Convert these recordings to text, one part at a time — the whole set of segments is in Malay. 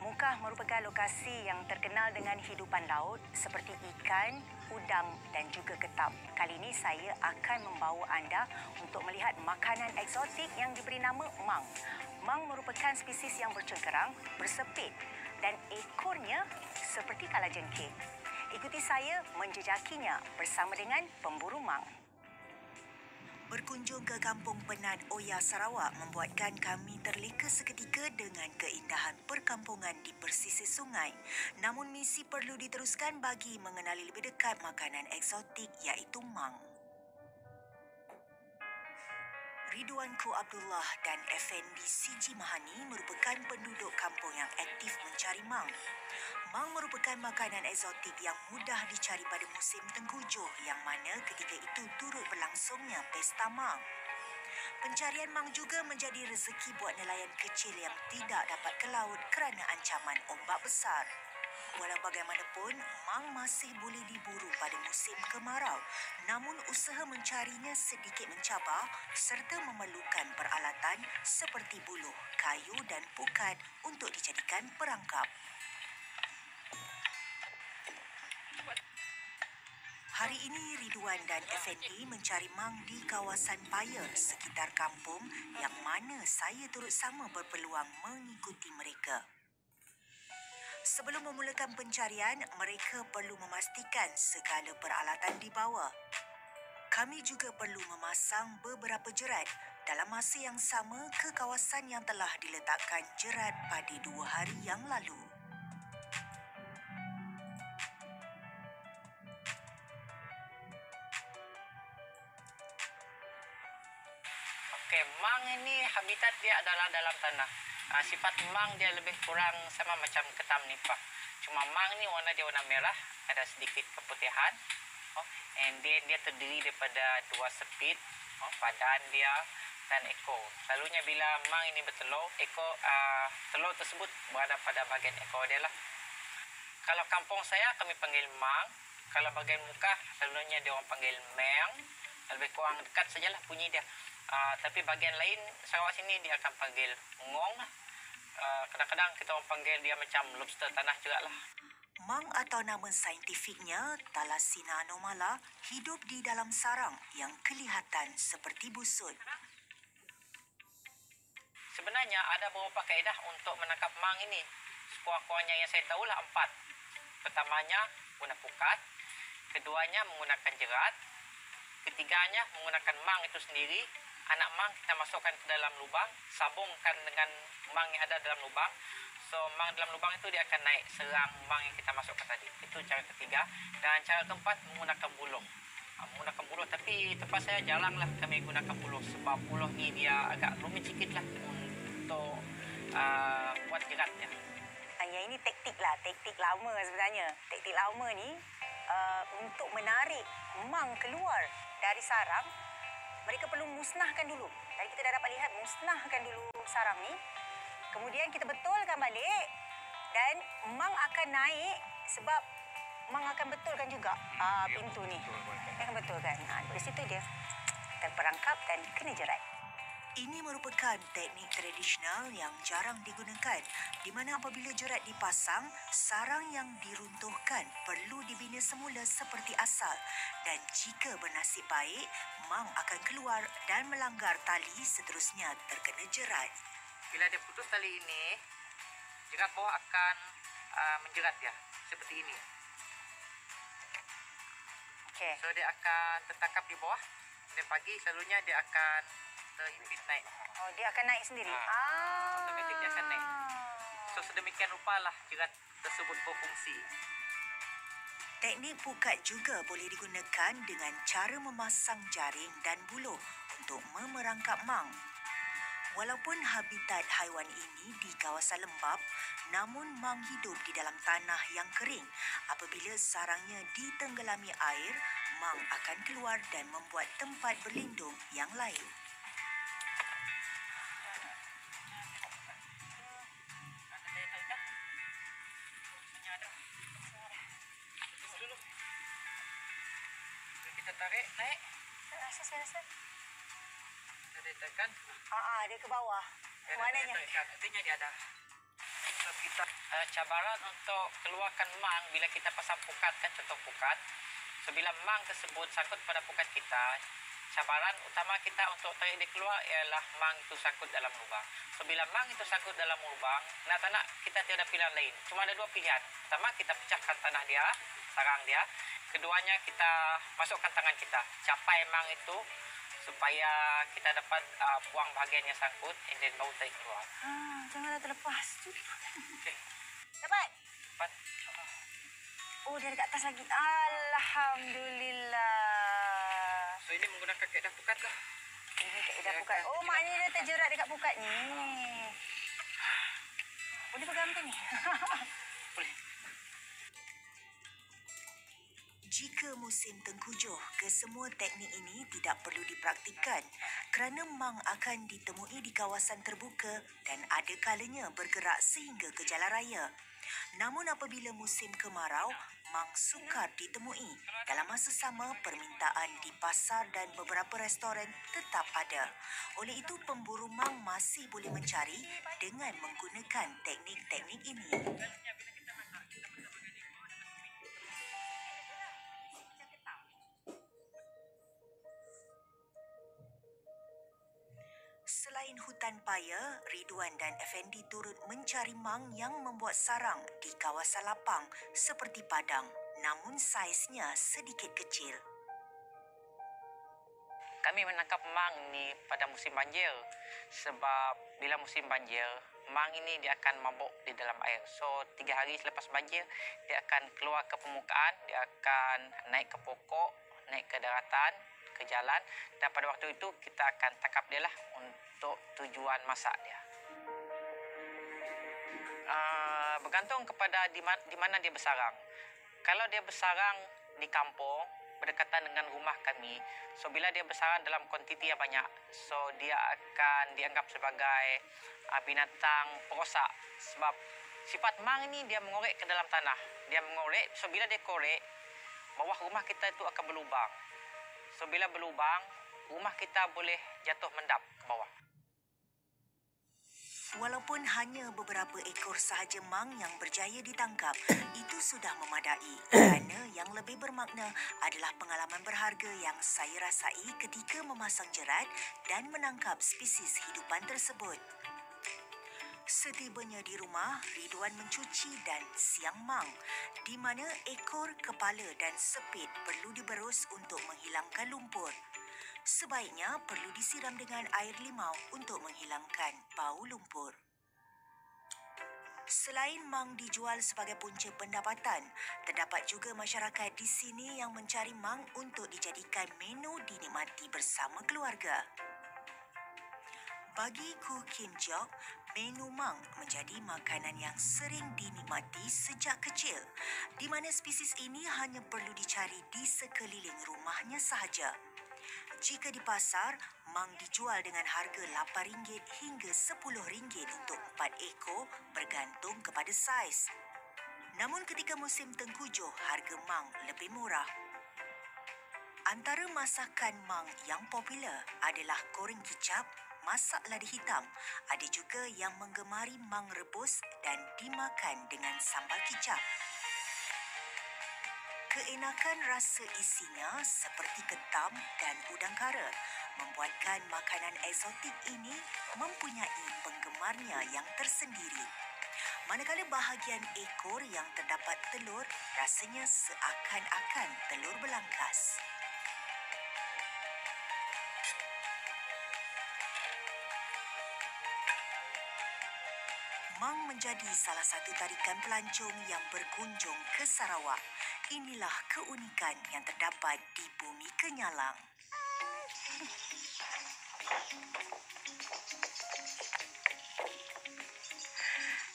Mungkah merupakan lokasi yang terkenal dengan hidupan laut seperti ikan, udang dan juga ketab. Kali ini saya akan membawa anda untuk melihat makanan eksotik yang diberi nama mang. Mang merupakan spesies yang bercengkerang, bersepit dan ekornya seperti kalajengking. Ikuti saya menjejakinya bersama dengan pemburu mang. Berkunjung ke Kampung Penat Oya, Sarawak membuatkan kami terleka seketika dengan keindahan perkampungan di persisir sungai. Namun misi perlu diteruskan bagi mengenali lebih dekat makanan eksotik iaitu mang. Ridwanku Abdullah dan Effendi Siji Mahani merupakan penduduk kampung yang aktif mencari mang. Mang merupakan makanan eksotik yang mudah dicari pada musim tengkujuh yang mana ketika itu turut berlangsungnya pesta mang. Pencarian mang juga menjadi rezeki buat nelayan kecil yang tidak dapat ke laut kerana ancaman ombak besar. Walau bagaimanapun, mang masih boleh diburu pada musim kemarau. Namun usaha mencarinya sedikit mencabar serta memerlukan peralatan seperti buluh, kayu dan pukat untuk dijadikan perangkap. Hari ini Ridwan dan Effendi mencari mang di kawasan Paya sekitar kampung yang mana saya turut sama berpeluang mengikuti mereka. Sebelum memulakan pencarian, mereka perlu memastikan segala peralatan dibawa. Kami juga perlu memasang beberapa jerat dalam masa yang sama ke kawasan yang telah diletakkan jerat pada 2 hari yang lalu. Okey, mang ini habitat dia adalah dalam tanah. Sifat mang dia lebih kurang sama macam ketam nipah. Cuma mang ni warna dia warna merah, ada sedikit keputihan. And dia terdiri daripada 2 sepit, badan dia dan ekor. Selalunya bila mang ini bertelur, telur tersebut berada pada bahagian ekor dia lah. Kalau kampung saya kami panggil mang. Kalau bahagian muka selalunya dia orang panggil meng. Lebih kurang dekat sajalah bunyi dia. Tapi bahagian lain Sarawak sini dia akan panggil ngong. Kadang-kadang kita orang panggil dia macam lobster tanah juga lah. Mang atau nama saintifiknya Thalasina anomala hidup di dalam sarang yang kelihatan seperti busut. Sebenarnya ada beberapa kaedah untuk menangkap mang ini. Sekurang-kurangnya yang saya tahulah 4. Pertamanya guna pukat, keduanya menggunakan jerat, ketiganya menggunakan mang itu sendiri. Anak mang kita masukkan ke dalam lubang, sabungkan dengan mang yang ada dalam lubang. So mang dalam lubang itu dia akan naik serang mang yang kita masukkan tadi. Itu cara ketiga. Dan cara keempat menggunakan buluh. Menggunakan buluh, tapi tempat saya jaranglah kami gunakan buluh sebab buluh ni dia agak rumit sikit lah untuk buat jeratnya. Yang ini taktik lama sebenarnya. Taktik lama ni untuk menarik mang keluar dari sarang, mereka perlu musnahkan dulu. Tadi kita dah dapat lihat musnahkan dulu sarang ni. Kemudian kita betulkan balik dan mang akan naik sebab mang akan betulkan juga pintu ni. Dia akan betulkan. Dari situ dia terperangkap dan kena jerat. Ini merupakan teknik tradisional yang jarang digunakan di mana apabila jerat dipasang, sarang yang diruntuhkan perlu dibina semula seperti asal dan jika bernasib baik, mang akan keluar dan melanggar tali seterusnya terkena jerat. Bila dia putus tali ini, jerat bawah akan menjerat dia seperti ini. Okey. So dia akan tertangkap di bawah dan pagi selalunya dia akan terhimpit naik. Oh, dia akan naik sendiri. Otomatik dia akan naik. So sedemikian rupalah jerat tersebut berfungsi. Teknik pukat juga boleh digunakan dengan cara memasang jaring dan buluh untuk memerangkap mang. Walaupun habitat haiwan ini di kawasan lembap, namun mang hidup di dalam tanah yang kering. Apabila sarangnya ditenggelami air, mang akan keluar dan membuat tempat berlindung yang lain. Kita tarik naik. Saya rasa. Kita tekan. Dia ke bawah. Mananya? Artinya dia ada. Kita Cabaran untuk keluarkan mang bila kita pasang pukat, kan contoh pukat. So bila mang tersebut sangkut pada pukat kita, cabaran utama kita untuk tarik dia keluar ialah mang itu sangkut dalam lubang. So bila mang itu sangkut dalam lubang, nak tak nak kita tiada pilihan lain. Cuma ada dua pilihan. Pertama kita pecahkan tanah dia, sarang dia. Keduanya kita masukkan tangan kita, capai mang itu supaya kita dapat buang bahagian yang sangkut dan baru tarik keluar. Janganlah terlepas. Okay. Dapat? Dapat. Oh, dia dekat atas lagi. Alhamdulillah. So ini menggunakan kaedah pukat lah. Ini kaedah pukat. Oh, maknanya dia terjerat dekat pukat ni. Boleh pegang ke ni? Boleh. Jika musim tengkujuh, kesemua teknik ini tidak perlu dipraktikkan kerana mang akan ditemui di kawasan terbuka dan ada kalanya bergerak sehingga ke jalan raya. Namun apabila musim kemarau, mang sukar ditemui. Dalam masa sama, permintaan di pasar dan beberapa restoran tetap ada. Oleh itu, pemburu mang masih boleh mencari dengan menggunakan teknik-teknik ini. Selain hutan paya, Ridwan dan Effendi turut mencari mang yang membuat sarang di kawasan lapang seperti padang, namun saiznya sedikit kecil. Kami menangkap mang ni pada musim banjir. Sebab bila musim banjir, mang ini dia akan mabuk di dalam air. So 3 hari selepas banjir, dia akan keluar ke permukaan, dia akan naik ke pokok, naik ke daratan, ke jalan, dan pada waktu itu kita akan tangkap dia lah untuk tujuan masak dia. Bergantung kepada di mana dia bersarang. Kalau dia bersarang di kampung berdekatan dengan rumah kami, so bila dia bersarang dalam kuantiti yang banyak, so dia akan dianggap sebagai binatang perosak. Sebab sifat mang ni dia mengorek ke dalam tanah. Dia mengorek, so bila dia korek, bawah rumah kita itu akan berlubang. So bila berlubang, rumah kita boleh jatuh mendap ke bawah. Walaupun hanya beberapa ekor sahaja mang yang berjaya ditangkap, itu sudah memadai kerana yang lebih bermakna adalah pengalaman berharga yang saya rasai ketika memasang jerat dan menangkap spesies hidupan tersebut. Setibanya di rumah, Ridwan mencuci dan siang mang, di mana ekor, kepala dan sepit perlu diberus untuk menghilangkan lumpur. Sebaiknya perlu disiram dengan air limau untuk menghilangkan bau lumpur. Selain mang dijual sebagai punca pendapatan, terdapat juga masyarakat di sini yang mencari mang untuk dijadikan menu dinikmati bersama keluarga. Bagi Koo Kim Jok, menu mang menjadi makanan yang sering dinikmati sejak kecil, di mana spesies ini hanya perlu dicari di sekeliling rumahnya sahaja. Jika di pasar, mang dijual dengan harga RM8 hingga RM10 untuk 4 ekor bergantung kepada saiz. Namun ketika musim tengkujuh, harga mang lebih murah. Antara masakan mang yang popular adalah goreng kicap, masak lada hitam. Ada juga yang menggemari mang rebus dan dimakan dengan sambal kicap. Keenakan rasa isinya seperti ketam dan udang kara membuatkan makanan eksotik ini mempunyai penggemarnya yang tersendiri. Manakala bahagian ekor yang terdapat telur rasanya seakan-akan telur belangkas. Mang menjadi salah satu tarikan pelancong yang berkunjung ke Sarawak. Inilah keunikan yang terdapat di Bumi Kenyalang.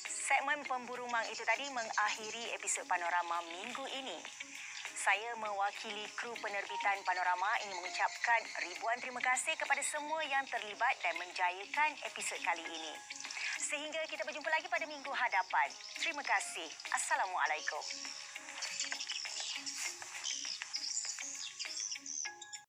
Segmen Pemburu Mang itu tadi mengakhiri episod Panorama minggu ini. Saya mewakili kru penerbitan Panorama ingin mengucapkan ribuan terima kasih kepada semua yang terlibat dan menjayakan episod kali ini. Sehingga kita berjumpa lagi pada minggu hadapan. Terima kasih. Assalamualaikum.